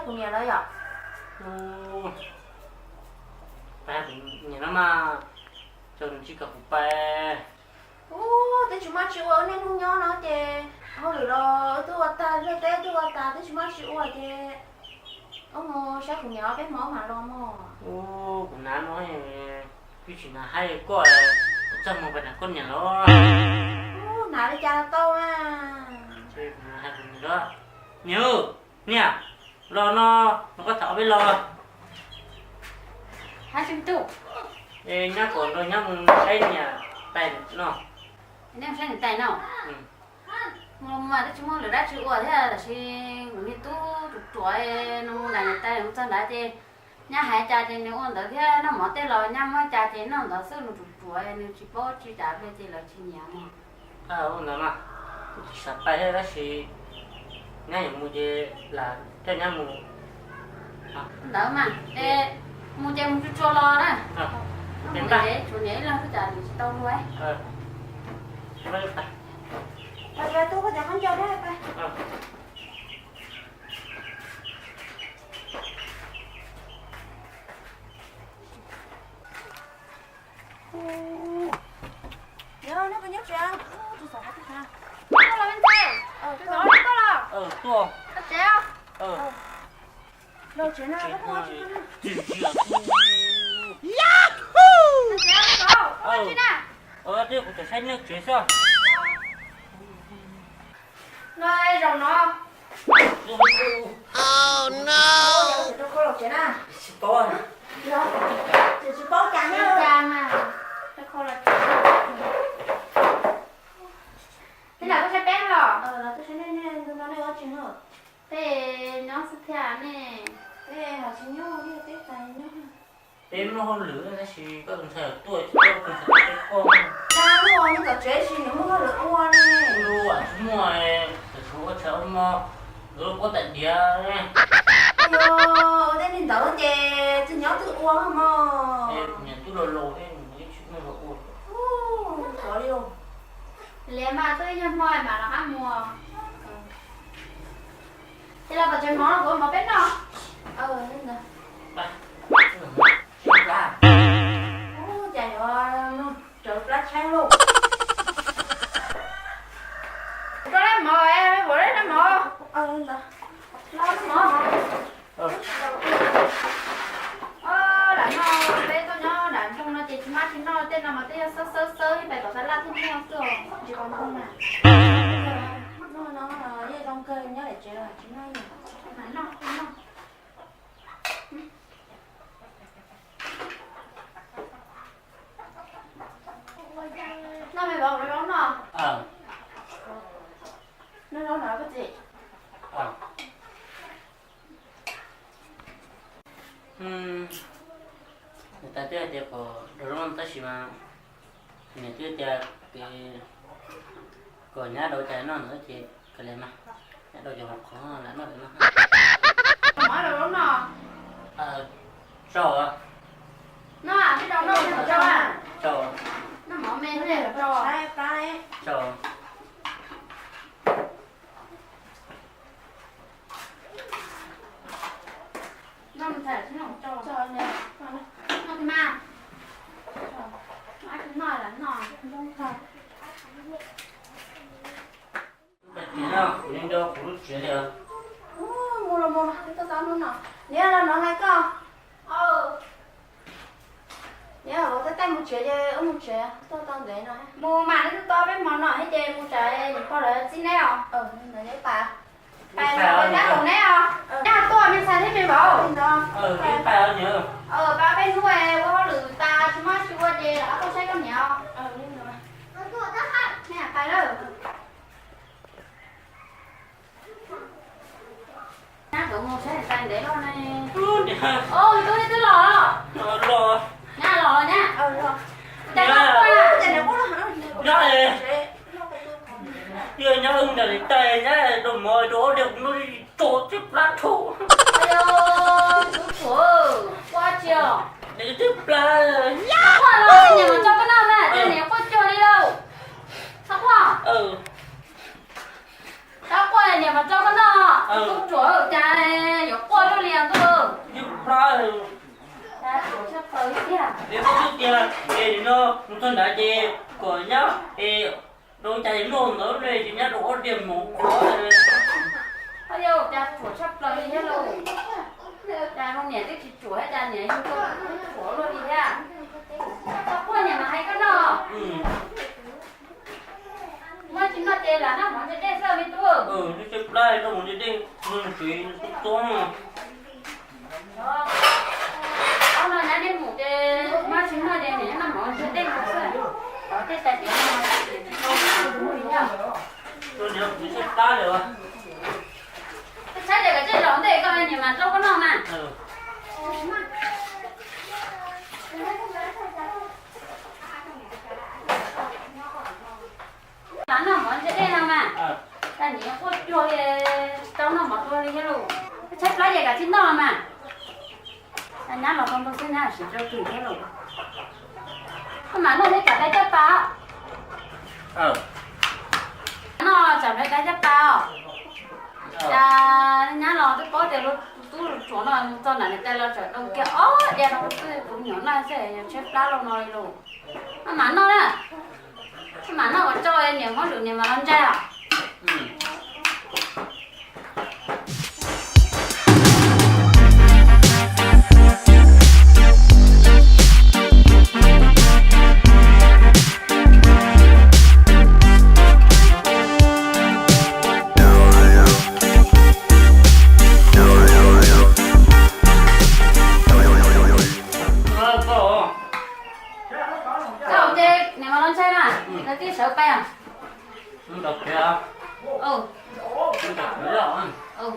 của nhà đấy à? Ba nhà nó mà chồng chỉ gặp ba. Thế chúng ta chịu ở nên không nhớ nó chứ. Thôi được rồi, tôi ta thế chúng ta chịu rồi chứ. Ông sẽ của nhà biết món mà lo mà. Cũng nói cái chuyện là hay quá trong một vài con nhà nó. Nào đi cha tao à. Chứ hai phần đó nhớ nha, lo nó có thở với lo. Hai trăm tu. Ê nhá còn rồi nhá mình thấy nhà tay nó. Anh em sang tay nào? Mà đấy chúng nó đã chịu rồi thế là chỉ người tu tuổi nó là người ta nó sang đã thì nhà hai cha thì nếu on đó thế nó mất tên rồi nhà mấy cha thì nó đó sức nó tuổi nếu chỉ có chỉ trả về thì là chỉ nhà mà. Ông nói mà sắp bay đó thì ngay một gì là theo nhà một Đỡ mà để mua cho một chút cho lo đó. đến Không ba để chỗ nhảy là cái trả thì tao nuôi. Bà tôi có thể không cho đấy ba. Nhớ nó có nhớ chưa? Tôi sợ cái ha. Có là bên tay. Tôi nói có là. tua Có chéo. Đâu chuyện nào chuyện nó có gì chứ. Có chéo có. Có chuyện nào? thế cũng phải xanh nước chuyện sao Nơi rồng nó. Oh no. Tôi có lộc chuyện à? to Rồi. Chỉ có chả nhớ. Cha mà. Cái khô là. Thế nào có sẽ bé rồi. Là tôi sẽ nên tôi nói có chuyện nữa. Thế nó sẽ theo nè. Thế họ sẽ nhớ đi cái tài nhớ. em nó hôn lửa nó chỉ có đồng thời tuổi tôi cũng phải cái con Ta luôn những cái chuyện gì nó mới được qua nè. lu à chúng mày từ số có cháu mà rồi có tận địa nè Thế nên đỡ chè chứ nhớ tự uống mà. em nhận tôi lồ em những chuyện nó lồ Khó đi luôn. Lẽ mà tôi nhân hoài mà nó ăn mùa. Thế là bà chân nó của mà biết nó. Nên là. ba Trời ơi, nó trượt lá sáng luôn. Cho đấy mò em, bữa đấy nó mò. Nên là. Lo nó mò. Đã nó, đây tôi nhớ đã trong nó chỉ mắt thì nó tên là mà tên sơ thì phải có thể là thêm nhau rồi. Chỉ còn không à. Nó với trong cây nhớ để chơi là chúng nó gì. Nó. Nó mày bảo nó nó. Nó nói cái gì? người ta tiêu tiền của đồ ăn ta chỉ mà người tiêu tiền cái của nhà đầu trái nó nữa thì cái này mà nhà đầu trái học khó là nó được nó Nói là nó. trâu Nó à, cái đầu nó là trâu à. trâu Nó mỏ men thế là trâu à. Đây, cá đấy. trâu Nó mình phải nó trâu. Trời nè. Nó thì mà. Nó ai cũng nói là nó. Không phải. chuyện nào nên đâu cũng chuyện được Mua rồi, tôi tao luôn nào. Nè là nó hay con. Nè, có cái tay một chuyện chứ, một chuyện. Tao để nó. Mua mà nó to bé món nọ hết trơn, mua trái những con đấy xin đấy à? Là đấy bà. Bài nó bên đá cổ đấy à? Nhà tôi mình xài hết mình bảo. cái bài nhớ Ba bên nuôi có lử ta chúng nó chua chê đã có xây con nhỏ. Nhưng mà. Nè, bài đó. Nhà cậu mua xe xanh để đó này. Ôi, tôi lò. lo Nhà lò nha. Rồi. Chạy lò qua. Chạy nó có hả? rồi giờ nhá ưng để tay nhá đồ mồi đồ được nó trộn tiếp lá thổ Ôi, chú qua chiều. để tiếp lá Sao quả nó nhà mà cho cái nào nè, đây này có chiều đi đâu. Sao quả? Sao quả nhà mà cho cái nào. Chú chúa ở cha này, có qua tôi liền tôi giúp ra đã tổ chức tới kia để có chút tiền để nó thân đã chê của nhá thì đôi chạy luôn nữa đây thì nhá đủ điểm một khó rồi bây giờ đã tổ chức tới hết rồi đã không nhảy cái chủ hay đã nhảy không có luôn đi ra sao qua nhà mà hay cái nó mà chỉ nói là nó muốn để sao bên tôi nó chụp đây nó muốn đi nó chỉ tốt mà ông nói nhà đi ngủ để mà chỉ nói để nó muốn để ngủ sao có cái tài tiền mà tôi được chỉ chụp ta được à cái trái này cái rộng đây coi nhưng mà đâu có non mà bán nó muốn sẽ đây nào mà ta nhớ có chơi tao nó mà tôi đi cái luôn cái trái lá gì cả chín đó mà ta nhớ là không tôi sẽ nhớ chỉ cho tùy cái luôn mà nó lấy cả cái trái bao nó chẳng lấy cái trái bao nhá nó cái có để tôi chỗ nó cho này tay nó trở đông kia để nó cũng nhỏ này sẽ chép lá lâu nói luôn mà nó nè mà nó còn cho em nhiều món được nhiều mà ăn chay à cái sợ bay à? Không đọc kìa. Không đọc nữa rồi. Ừ.